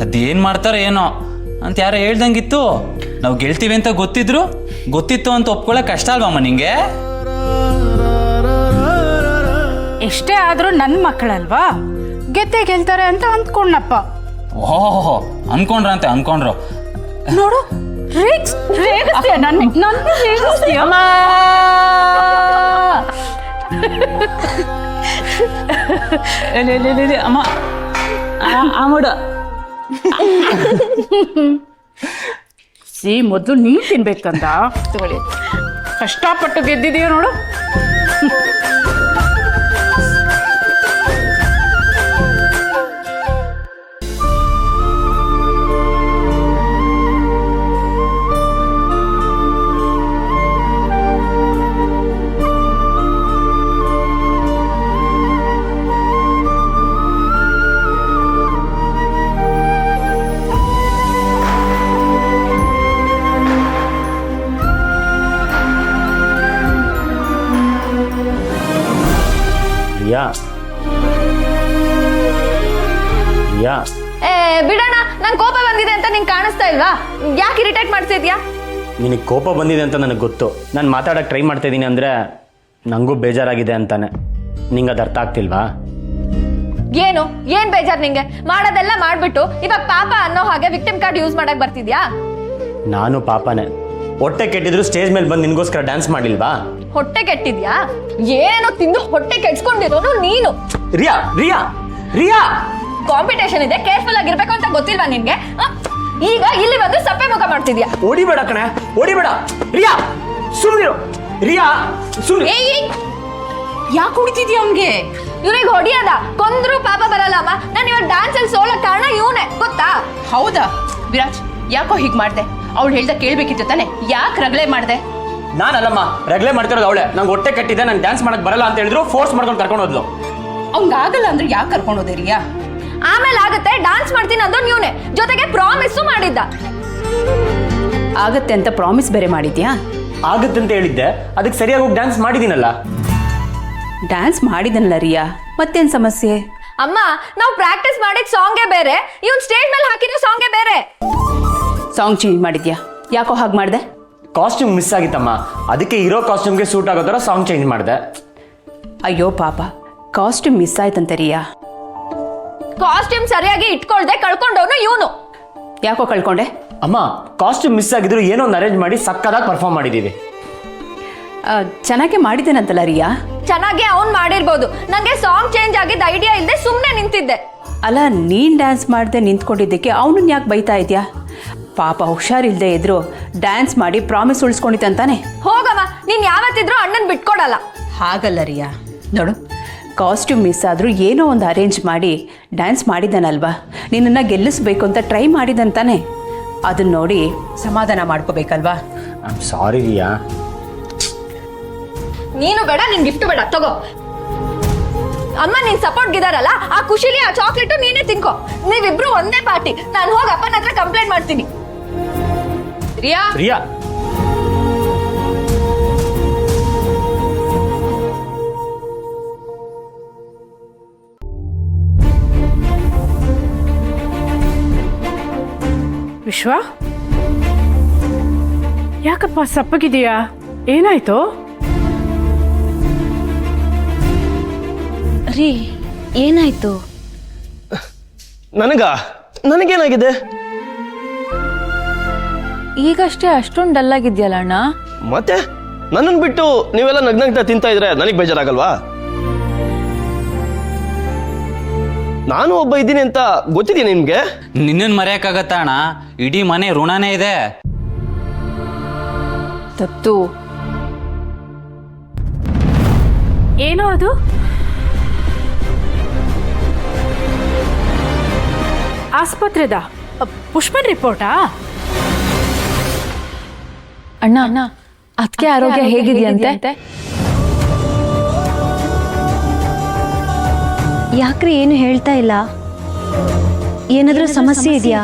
ಅದೇನ್ ಮಾಡ್ತಾರ ಏನೋ ಅಂತ ಯಾರೋ ಹೇಳ್ದಂಗಿತ್ತು. ನಾವು ಗೆಲ್ತೀವಿ ಅಂತ ಗೊತ್ತಿತ್ತು ಅಂತ ಒಪ್ಕೊಳ್ಳೋಕೆ ಕಷ್ಟ ಅಲ್ವಮ್ಮ ನಿಂಗೆ? ಎಷ್ಟೇ ಆದ್ರೂ ನನ್ನ ಮಕ್ಕಳಲ್ವಾ, ಗೆಲ್ತಾರೆ ಅಂತ ಅಂದ್ಕೊಂಡಪ್ಪ. ಓಹೋ ಅನ್ಕೊಂಡ್ರು ನೋಡು, ಅಮ್ಮ ಮೊದಲು ನೀ ತಿನ್ಬೇಕಂತ ಕಷ್ಟಪಟ್ಟು ಗೆದ್ದಿದೀಯ ನೋಡು. ಬಿಡೋಣ, ನನ್ ಕೋಪ ಬಂದಿದೆ ಅಂತ ನಿಂಗೆ ಕಾಣಿಸ್ತಾ ಇಲ್ವಾ? ಯಾಕೆ ಇರಿಟೇಟ್ ಮಾಡ್ತಿದ್ಯಾ? ನಿನಗೆ ಕೋಪ ಬಂದಿದೆ ಅಂತ ನನಗೆ ಗೊತ್ತು. ನಾನು ಮಾತಾಡೋಕೆ ಟ್ರೈ ಮಾಡ್ತಾ ಇದ್ದೀನಿ ಅಂದರೆ ನನಗೂ ಬೇಜಾರಾಗಿದೆ ಅಂತಾನೆ. ನಿಂಗೆ ಅದು ಅರ್ಥ ಆಗ್ತಿಲ್ವಾ? ಏನ್ ಬೇಜಾರು ನಿಂಗೆ? ಮಾಡೋದೆಲ್ಲ ಮಾಡ್ಬಿಟ್ಟು ಇವಾಗ ಪಾಪ ಅನ್ನೋ ಹಾಗೆ ವಿಕ್ಟಿಮ್ ಕಾರ್ಡ್ ಯೂಸ್ ಮಾಡಕ್ ಬರ್ತಿದ್ಯಾ? ನಾನು ಪಾಪನೇ. ಹೊಟ್ಟೆ ಕೆಟ್ಟಿದ್ರು ಸ್ಟೇಜ್ ಮೇಲೆ ಬಂದು ನಿನ್ಗೋಸ್ಕರ ಡ್ಯಾನ್ಸ್ ಮಾಡಿಲ್ವಾ? ಹೊಟ್ಟೆ ಕೆಟ್ಟಿದ್ಯಾ? ಏನೋ ತಿಂದು ಹೊಟ್ಟೆ ಕೆಡ್ಸ್ಕೊಂಡಿರೋನು ನೀನು. ರಿಯಾ ರಿಯಾ ರಿಯಾ ಕಾಂಪಿಟೇಷನ್ ಇದೆ, ಕೇರ್ಫುಲ್ ಆಗಿರ್ಬೇಕು ಅಂತ ಗೊತ್ತಿಲ್ವಾ ನಿನ್ಗೆ? ಈಗ ಇಲ್ಲಿ ಬಂದು ಸಪ್ಪೆ ಮುಖ ಮಾಡ್ತಿದ್ಯಾ. ಓಡಿಬೇಡ ಕಣೆ, ಓಡಿಬೇಡ. ರಿಯಾ ಸುಮ್ಮನಿರು. ರಿಯಾ ಸುಮ್ಮನೆ. ಯಾಕೆ ಹೊಡಿತಿದ್ಯಾ ಅವನ್ಗೆ? ಇವ್ರಿಗೆ ಹೊಡಿಯದ ಕೊಂದ್ರು ಪಾಪ ಬರಲ್ಲ ಅಮ್ಮ. ನಾನು ಇವಾಗ ಡ್ಯಾನ್ಸ್ ಅಲ್ಲಿ ಸೋಲಕ್ ಕಾರಣ ಇವನೇ, ಗೊತ್ತಾ? ಹೌದಾ ವಿರಾಜ್, ಯಾಕೋ ಹೀಗ್ ಮಾಡ್ದೆ? ಅವಳು ಹೇಳ್ದ ಕೇಳ್ಬೇಕಿತ್ತು ತಾನೆ, ಯಾಕೆ ರಗಳೆ ಮಾಡ್ದೆ? ನಾನಲ್ಲಮ್ಮ ರಗಳೆ ಮಾಡ್ತಿರೋದು ಅವಳೆ. ನಂಗೆ ಹೊಟ್ಟೆ ಕಟ್ಟಿದೆ, ನಾನು ಡ್ಯಾನ್ಸ್ ಮಾಡಕ್ ಬರಲ್ಲ ಅಂತ ಹೇಳಿದ್ರು ಫೋರ್ಸ್ ಮಾಡ್ಕೊಂಡು ಕರ್ಕೊಂಡು ಹೋದ್ಲು. ಅವ್ಗಾಗಲ್ಲ ಅಂದ್ರೆ ಯಾಕೆ ಕರ್ಕೊಂಡು ಹೋದೆ ರಿಯಾ? ಆಮೇಲೆ ಆಗತ್ತೆ ಡ್ಯಾನ್ಸ್ ಮಾಡ್ತೀನಿ ಅಂದು ನೀವ್ನೆ, ಜೊತೆಗೆ ಪ್ರಾಮಿಸ್ ಮಾಡಿದ್ದ. ಆಗತ್ತೆ ಅಂತ ಪ್ರಾಮಿಸ್ ಬೇರೆ ಮಾಡಿದ್ಯಾ? ಆಗುತ್ತೆ ಅಂತ ಹೇಳಿದ್ದೆ, ಅದಕ್ಕೆ ಸರಿಯಾಗಿ ಹೋಗಿ ಡ್ಯಾನ್ಸ್ ಮಾಡಿದೀನಲ್ಲ. ಡ್ಯಾನ್ಸ್ ಮಾಡಿದನಲ್ಲ ರಿಯಾ, ಮತ್ತೇನ್ ಸಮಸ್ಯೆ? ಅಮ್ಮ, ನಾವು ಪ್ರಾಕ್ಟೀಸ್ ಮಾಡಿದ ಸಾಂಗೇ ಬೇರೆ, ಇವನ್ ಸ್ಟೇಜ್ ಮೇಲೆ ಹಾಕಿರೋ ಸಾಂಗೇ ಬೇರೆ. ಸಾಂಗ್ ಚೇಂಜ್ ಮಾಡಿದ್ಯಾ? ಯಾಕೋ ಹಾಗೆ ಮಾಡ್ದೆ? ಕಾಸ್ಟ್ಯೂಮ್ ಮಿಸ್ ಆಗಿತ್ತಮ್ಮ, ಅದಕ್ಕೆ ಇರೋ ಕಾಸ್ಟ್ಯೂಮ್ಗೆ ಸೂಟ್ ಆಗೋ ಥರ ಸಾಂಗ್ ಚೇಂಜ್ ಮಾಡಿದೆ. ಅಯ್ಯೋ ಪಾಪ, ಕಾಸ್ಟ್ಯೂಮ್ ಮಿಸ್ ಆಯ್ತಂತೆ ರಿಯಾ. ಕಾಸ್ಟ್ಯೂಮ್ ಸರಿಯಾಗಿ ಇಟ್ಕೊಳ್ದೆ ಕಳ್ಕೊಂಡವನು ಇವನು. ಯಾಕೋ ಕಳ್ಕೊಂಡೆ? ಅಮ್ಮ, ಕಾಸ್ಟ್ಯೂಮ್ ಮಿಸ್ ಆಗಿದ್ರು ಏನೋ ಒಂದು ಅರೇಂಜ್ ಮಾಡಿ ಸಕ್ಕದಾಗಿ ಪರ್ಫಾರ್ಮ್ ಮಾಡಿದೀವಿ. ಚೆನ್ನಾಗೆ ಮಾಡಿದ್ದೇನಂತಲ್ಲ ರಿಯಾ? ಚೆನ್ನಾಗಿ ಅವ್ನ್ ಮಾಡಿರ್ಬೋದು, ನಂಗೆ ಸಾಂಗ್ ಚೇಂಜ್ ಆಗಿದ್ದ ಐಡಿಯಾ ಇಲ್ಲದೆ ಸುಮ್ಮನೆ ನಿಂತಿದ್ದೆ. ಅಲ್ಲ, ನೀನ್ ಡ್ಯಾನ್ಸ್ ಮಾಡ್ದೆ ನಿಂತ್ಕೊಂಡಿದ್ದಕ್ಕೆ ಅವನನ್ನ ಯಾಕೆ ಬೈತಾ ಇದ್ಯಾ? ಪಾಪ ಹುಷಾರಿಲ್ದೆ ಇದ್ರು ಡ್ಯಾನ್ಸ್ ಮಾಡಿ ಪ್ರಾಮಿಸ್ ಉಳಿಸ್ಕೊಂಡಿತ್ತಂತಾನೆ. ಹೋಗಮ್ಮ, ನೀನ್ ಯಾವತ್ತಿದ್ರು ಅಣ್ಣನ್ ಬಿಟ್ಕೊಡಲ್ಲ. ಹಾಗಲ್ಲ ರಿಯಾ, ನೋಡು, ಕಾಸ್ಟ್ಯೂಮ್ ಮಿಸ್ ಆದರೂ ಏನೋ ಒಂದು ಅರೇಂಜ್ ಮಾಡಿ ಡ್ಯಾನ್ಸ್ ಮಾಡಿದ್ದಾನಲ್ವಾ, ನಿನ್ನನ್ನು ಗೆಲ್ಲಿಸ್ಬೇಕು ಅಂತ ಟ್ರೈ ಮಾಡಿದಂತಾನೆ. ಅದನ್ನ ನೋಡಿ ಸಮಾಧಾನ ಮಾಡ್ಕೋಬೇಕಲ್ವಾ? ಐ ಆಮ್ ಸಾರಿ ರಿಯಾ. ನೀನು ಬೇಡ, ನಿನ್ ಗಿಫ್ಟ್ ಬೇಡ, ತಗೋ. ಅಮ್ಮ ನೀನ್ ಸಪೋರ್ಟ್ ಗಿದಾರಲ್ಲ, ಆ ಖುಷಿಲಿ ಆ ಚಾಕ್ಲೇಟು ನೀನೇ ತಿನ್ಕೋ. ನೀವಿಬ್ರು ಒಂದೇ ಪಾರ್ಟಿ. ನಾನು ಹೋಗಿ ಅಪ್ಪನ ಹತ್ರ ಕಂಪ್ಲೇಂಟ್ ಮಾಡ್ತೀನಿ. ರಿಯಾ ರಿಯಾ ವಿಶ್ವ, ಯಾಕಪ್ಪ ಸಪ್ಪಗಿದೆಯಾ? ಏನಾಯ್ತು? ರೀ, ಏನಾಯ್ತು? ನನಗೇನಾಗಿದೆ? ಈಗಷ್ಟೇ ಅಷ್ಟೊಂದು ಡಲ್ ಆಗಿದ್ಯಲ್ಲ ಅಣ್ಣ. ಮತ್ತೆ ನನ್ನನ್ನು ಬಿಟ್ಟು ನೀವೆಲ್ಲ ನಗ್ನಗ್ತಾ ತಿಂತಾ ಇದ್ರೆ ನನಗೆ ಬೇಜಾರಾಗಲ್ವಾ? ನಾನು ಒಬ್ಬ ಇದ್ದೀನಿ ಅಂತ ಗೊತ್ತಿದ್ದೀನಿ ನಿಮ್ಗೆ. ನಿನ್ನನ್ ಮರೆಯಕ್ಕಾಗತ್ತ ಅಣ್ಣ? ಇಡೀ ಮನೆ ಋಣನೇ ಇದೆ. ತತ್ತು, ಏನೋ ಅದು? ಆಸ್ಪತ್ರೆದ ಪುಷ್ಪನ್ ರಿಪೋರ್ಟಾ? ಅಣ್ಣ ಅದಕ್ಕೆ ಆರೋಗ್ಯ ಹೇಗಿದೆಯಂತೆ? ಯಾಕ್ರಿ ಏನು ಹೇಳ್ತಾ ಇಲ್ಲ? ಏನಾದ್ರೂ ಸಮಸ್ಯೆ ಇದೆಯಾ?